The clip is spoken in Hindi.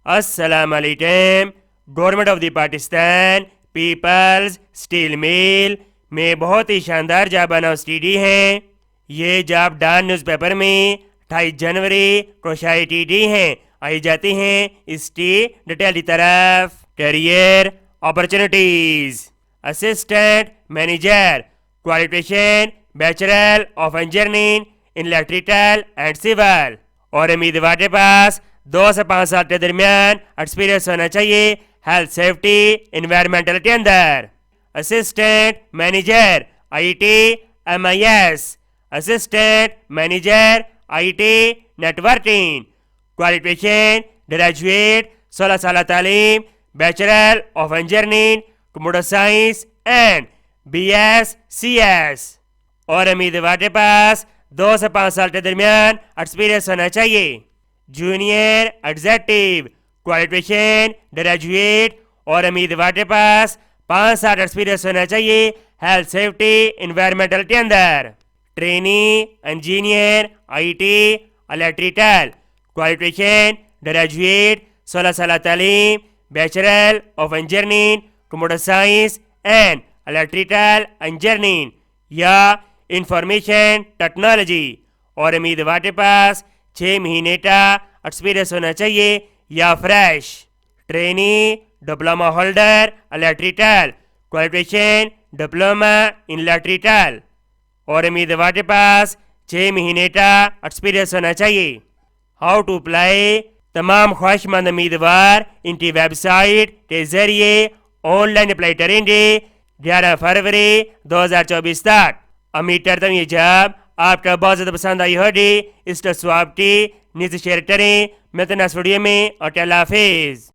अस्सलाम वालेकुम। Government of the Pakistan peoples steel mill में बहुत ही शानदार जॉब अनाउंसडी है। ये जॉब डॉन न्यूज़पेपर में 28 जनवरी को शाये दी हैं। आई जाती हैं इसकी डिटेल की तरफ। Career opportunities, assistant manager, qualification bachelor of engineering in electrical and civil, और उम्मीदवार के पास 2 से 5 साल के दरमियान एक्सपीरियंस होना चाहिए हेल्थ सेफ्टी इन्वायरमेंटल के अंदर। Assistant manager IT MIS, assistant manager IT networking, qualification graduate 16 साल तालीम, bachelor of engineering computer science and BS CS, और उम्मीदवार के पास 2 से 5 साल के दरमियान एक्सपीरियंस होना चाहिए। जूनियर एग्जेक्टिव, क्वालिफिकेशन ग्रेजुएट, और उम्मीदवार के पास 5 साल एक्सपीरियंस होना चाहिए हेल्थ सेफ्टी इन्वायरमेंटल के अंदर। Trainee engineer IT electrical, qualification graduate 16 साल तालीम, bachelor of engineering computer science and electrical engineering या इंफॉर्मेशन टेक्नोलॉजी, और उम्मीदवार के पास 6 महीने का एक्सपीरियंस होना चाहिए या fresh. Trainee diploma holder electrical, qualification diploma in electrical, और उम्मीदवार के पास 6 महीने का एक्सपीरियंस होना चाहिए। हाउ टू अप्लाई, तमाम ख्वाहिशमंद उम्मीदवार इनकी वेबसाइट के जरिए ऑनलाइन अप्लाई करेंगे 11 फरवरी 2024 तक। उम्मीद करता हूँ ये जॉब आपका बहुत ज़्यादा पसंद आई होगी। इस स्वाब की नीचे शेयर करें। मैं तो नेक्स्ट वीडियो में, और अल्लाह हाफिज़।